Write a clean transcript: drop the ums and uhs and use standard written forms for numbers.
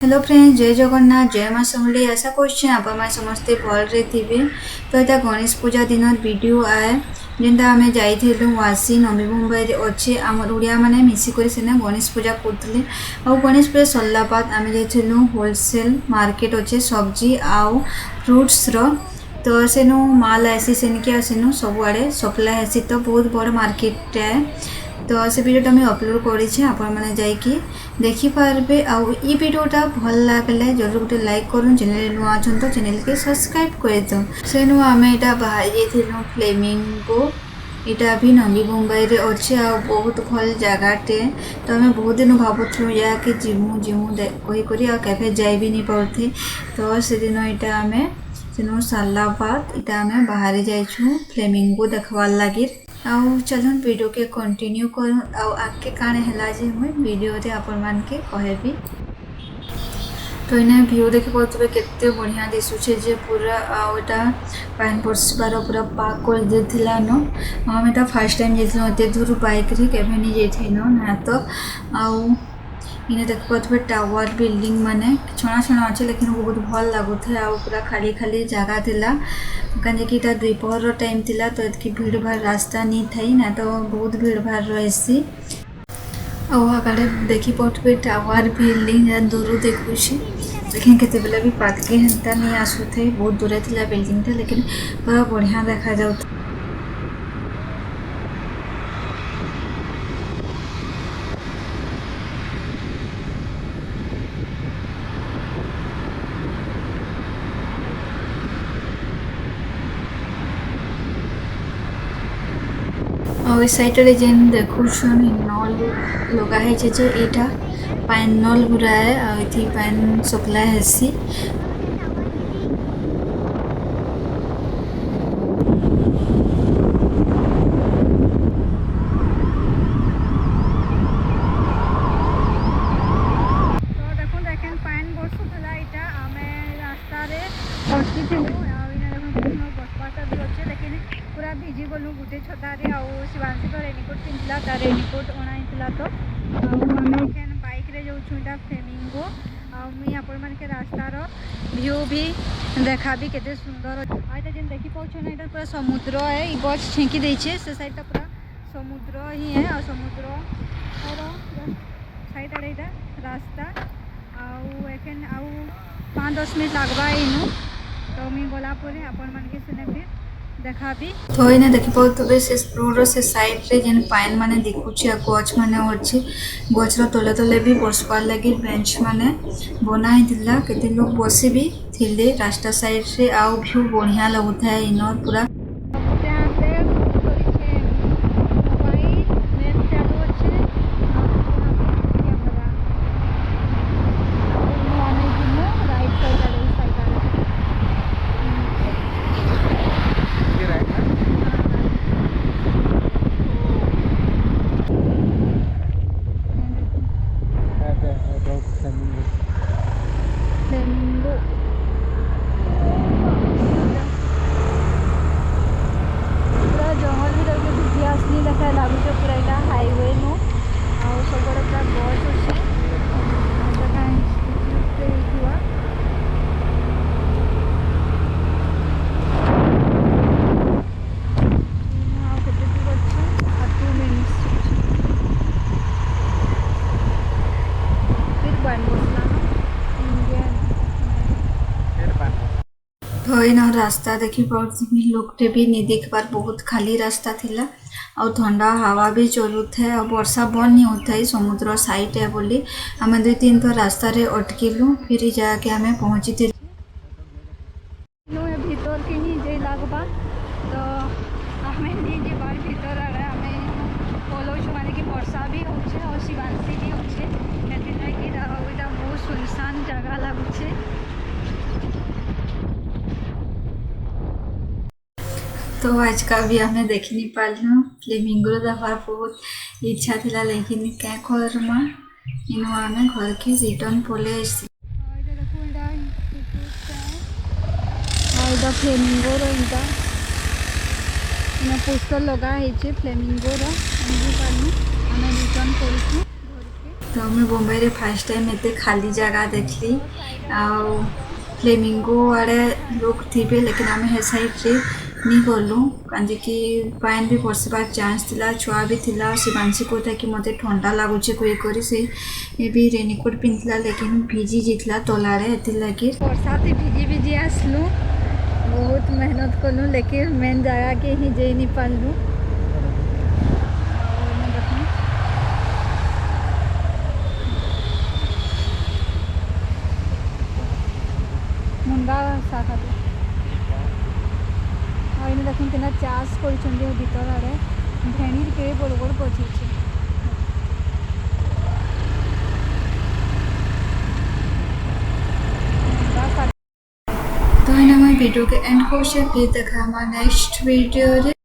Hello friends, जय जगन्नाथ, जय माँ समलेई। आशा कर समस्ते भलरे थे। तो यहाँ गणेश पूजा दिन वीडियो आए जेनटा आम जाइलु वासी नवी मुंबई अच्छे आमर ओडिया मैंने मिसिक सेना गणेश पूजा करते। गणेश पूजा सरला बाद आम जाइलु होलसेल मार्केट अच्छे सब्जी आउ फ्रुट्स तो सेनु माल आसी सेनिकी सेनु सबुआड़े सप्लाई आसी। तो बहुत बड़ मार्केट है। तो से वीडियोटा मुझे अपलोड करें आपण मैंने जाकि देखिपारे। आउ ई वीडियोटा भल लगे जरूर गोटे लाइक करूँ। चैनल नुआ अच्छा तो चैनल के सब्सक्राइब कर दो। से नु आम यहाँ बाहर जाइलु फ्लेमिंगो। यहाँ भी नवी मुंबई रे अच्छे आ बहुत भल जगहटे। तो आम बहुत दिन भावुँ या कि जिमु जिमु कहीकि केवे जाई भी नहीं पाते। तो से दिन यहाँ आम सेनु सारा बाद यहाँ आम बाहर जाइछू फ्लेमिंगो देखवार लगे। आउ चलो वीडियो के कंटिन्यू करूँ। आगे काण है मुझे वीडियो रे आपण मान के कहबी। तो इन्हें व्यू देखी पारे केते बढ़िया दिशुचे जे पूरा आउटा पान बसबार पूरा पार्क कर देथिला न। हम एटा फर्स्ट टाइम जेथिनो एते दूर बाइक रे केबे नि जेथिनो ना। तो आउ इन्हें देख पारे टावर बिल्डिंग माने छणा छणा अच्छे लेकिन बहुत भल लगुथे। आ पूरा खाली खाली जगह थिला कहीं कि द्विपहर टाइम थिला। तो इतनी भीड़ भाड़ रास्ता नहीं थी ना। तो बहुत भीड़ भाड़ रही। आगे देखी पारे टावर बिल्डिंग दूर देखुची लेकिन केते भी पाखे हेन्ता नहीं आसुथे। बहुत दूर थिला बिल्डिंग था लेकिन पूरा बढ़िया देखा जाऊ। और इस साइड रे जेन देखुछन नल लगा है जो एटा पान नल गुरा है। और इथि पान सप्लाई हेसी। पूरा भिजी गलु गोटे छतारे शिवांशी तो रेनिकोट पिंधला तार रेनिकोट अणाइला। तो आम बाइक रे जाऊँ इटा फ्लेमिंगो। मुई आपण मानके रास्तार व्यू भी देखा भी केते सुंदर। आइटा जेन देखी पाउछन एटा पूरा समुद्र है। ई गछ छेकी देछे से साइडटा पूरा समुद्र ही है। और समुद्र और साइड आड़े एटा रास्ता आउ एखन आउ 5-10 मिनट लगवा इनु। तो मुई गला परे आपण मानके सुने फिर देखा भी। तो इने देखि पाउतबे से रोड से साइड रे जेन पाइन माने दिखुची आ गछ माने अछि। गछर तले तले भी बसपार लगी बेंच माने बना हिला। केते लोग बसी भी थिले रास्ता साइड रे। आउ व्यू बढ़िया लगुथा इनो पूरा। तो इन रास्ता देखी पारे लोकटे भी नहीं देख पार। बहुत खाली रास्ता थिला और ठंडा हवा भी चलू थे। और वर्षा बंद नहीं होता है समुद्र साइड है बोली आम 2-3 थर रास्ता रे अटकिलु। फिर जाके आम पहुँची थे भीतर के नहीं जे लगवा। तो आम नहीं बार भीतर आड़े आम बोलूँ माने कि वर्षा भी होचे और शिवांशी भी होचे कि बहुत सुनसान जगह लगुचे। तो आज का भी हमें देख नहीं पालू फ्लेमिंगो देखार बहुत इच्छा थिला लेकिन क्या करमा इनु आम घर के रिटर्न पले। फ्लेमिंगो रा पोस्टर लगा है फ्लेमिंगो रा आम रिटर्न कर। तो मैं बॉम्बे रे फर्स्ट टाइम एते खाली जगह देखली आउ फ्लेमिंगो आड़े लोग थे लेकिन आम हे साइड रे नहीं गलु कहीं कि पान भी बसबार चान्स थिला छुआ भी थिला से बांसी कहता कि मत ठंडा लगुचे कही कर से भी रेनिकोट पिंधला लेकिन भिजी जाता तलारे एथि लगे बरसा भिजी भिजी आसलु बहुत मेहनत कलु लेकिन मेन जगह के ही जे नहीं पालु मुंडा शाखा आईने देखुन केना चाष कर भीतर आड़े भेणी के बड़ बड़ गछ तो वीडियो के एंड कर देखा नेक्स्ट वीडियो रे।